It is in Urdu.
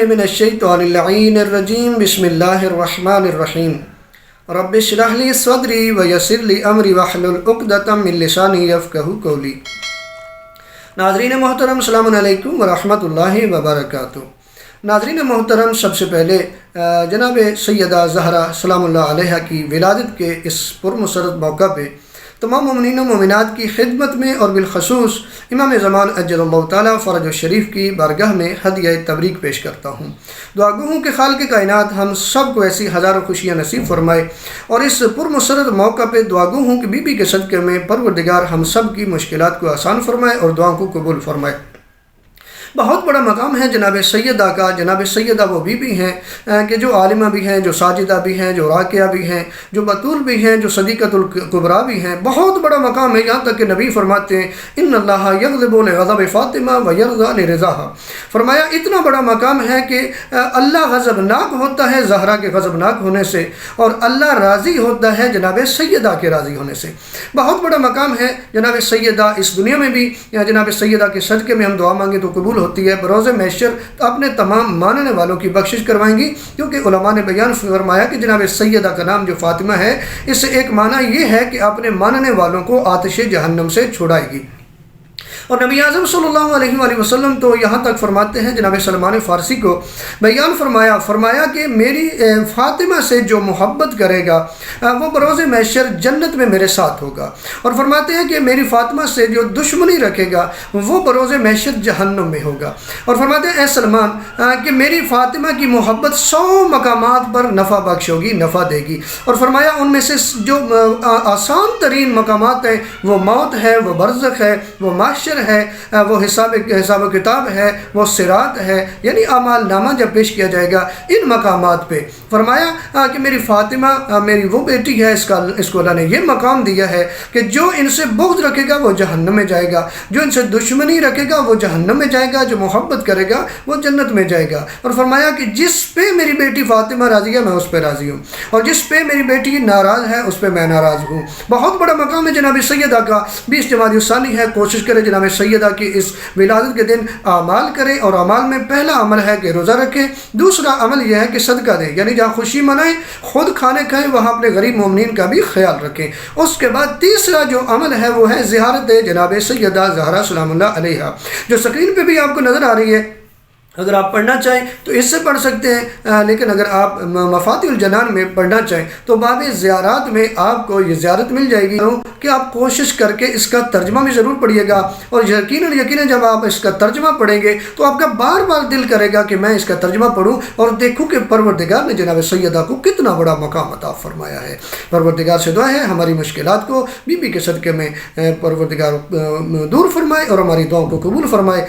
من الشیطان اللعین الرجیم بسم اللہ الرحمن الرحیم رب اشرح لی صدری ویسر لی امری واحلل عقدۃ من لسانی یفقہوا قولی۔ ناظرین محترم السلام علیکم ورحمۃ اللہ وبرکاتہ۔ ناظرین محترم، سب سے پہلے جناب سیدہ زہرا سلام اللہ علیہ کی ولادت کے اس پرمسرت موقع پہ تمام مومنین و مومنات کی خدمت میں اور بالخصوص امام زمان اجل اللہ تعالیٰ فرج الشریف کی بارگاہ میں ہدیہ تبریک پیش کرتا ہوں۔ دعا گو ہوں کہ خالق کائنات ہم سب کو ایسی ہزاروں خوشیاں نصیب فرمائے، اور اس پرمسرت موقع پہ دعا گو ہوں کہ بی بی کے صدقے میں پروردگار ہم سب کی مشکلات کو آسان فرمائے اور دعاؤں کو قبول فرمائے۔ بہت بڑا مقام ہے جناب سیدہ کا۔ جناب سیدہ وہ بی ہیں کہ جو عالمہ بھی ہیں، جو ساجدہ بھی ہیں، جو راکعہ بھی ہیں، جو بطول بھی ہیں، جو صدیقۃ الکبریٰ بھی ہیں۔ بہت بڑا مقام ہے، یہاں تک کہ نبی فرماتے ہیں ان اللہ یغضب لغضب فاطمہ ویرضی لرضاہا۔ فرمایا اتنا بڑا مقام ہے کہ اللہ غضبناک ہوتا ہے زہرا کے غضبناک ہونے سے، اور اللہ راضی ہوتا ہے جناب سیدہ کے راضی ہونے سے۔ بہت بڑا مقام ہے جناب سیدہ اس دنیا میں بھی، جناب سیدہ کے صدقے میں ہم دعا مانگیں تو قبول ہوتی ہے۔ بروز محشر اپنے تمام ماننے والوں کی بخشش کروائیں گی، کیونکہ علماء نے بیان فرمایا کہ جناب سیدہ کا نام جو فاطمہ ہے، اس سے ایک معنی یہ ہے کہ اپنے ماننے والوں کو آتش جہنم سے چھڑائے گی۔ اور نبی اعظم صلی اللہ علیہ وآلہ وسلم تو یہاں تک فرماتے ہیں، جناب سلمان فارسی کو بیان فرمایا کہ میری فاطمہ سے جو محبت کرے گا وہ بروز محشر جنت میں میرے ساتھ ہوگا، اور فرماتے ہیں کہ میری فاطمہ سے جو دشمنی رکھے گا وہ بروز محشر جہنم میں ہوگا، اور فرماتے ہیں اے سلمان کہ میری فاطمہ کی محبت 100 مقامات پر نفع بخش ہوگی، نفع دے گی، اور فرمایا ان میں سے جو آسان ترین مقامات ہیں وہ موت ہے، وہ برزخ ہے، وہ محشر ہے، وہ حساب و کتاب ہے، وہ صراط ہے، یعنی اعمال نامہ جب پیش کیا جائے گا ان مقامات پہ۔ فرمایا کہ میری فاطمہ میری وہ بیٹی ہے، اس کو اللہ نے یہ مقام دیا ہے کہ جو ان سے بغض رکھے گا وہ جہنم میں جائے گا، جو ان سے دشمنی رکھے گا وہ جہنم میں جائے گا، جو محبت کرے گا وہ جنت میں جائے گا۔ اور فرمایا کہ جس پہ میری بیٹی فاطمہ راضی ہے میں اس پہ راضی ہوں، اور جس پہ میری بیٹی ناراض ہے اس پہ میں ناراض ہوں۔ بہت بڑا مقام ہے جناب سیدہ کا۔ 20 جمادی الثانی ہے، کوشش کرے جناب سیدہ کی اس ولادت کے دن اعمال کرے، اور اعمال میں پہلا عمل ہے کہ روزہ رکھے، دوسرا عمل یہ ہے کہ صدقہ دے، یعنی جہاں خوشی منائیں، خود کھانے کھائیں، وہاں اپنے غریب مومنین کا بھی خیال رکھیں۔ اس کے بعد تیسرا جو عمل ہے وہ ہے زیارت جناب سیدہ زہرا سلام اللہ علیہ، جو اسکرین پہ بھی آپ کو نظر آ رہی ہے۔ اگر آپ پڑھنا چاہیں تو اس سے پڑھ سکتے ہیں، لیکن اگر آپ مفاتیح الجنان میں پڑھنا چاہیں تو باب زیارات میں آپ کو یہ زیارت مل جائے گی کہ آپ کوشش کر کے اس کا ترجمہ بھی ضرور پڑھیے گا، اور یقیناً جب آپ اس کا ترجمہ پڑھیں گے تو آپ کا بار بار دل کرے گا کہ میں اس کا ترجمہ پڑھوں اور دیکھوں کہ پروردگار نے جناب سیدہ کو کتنا بڑا مقام عطا فرمایا ہے۔ پروردگار سے دعا ہے ہماری مشکلات کو بی بی کے صدقے میں پروردگار دور فرمائے اور ہماری دعاؤں کو قبول فرمائے۔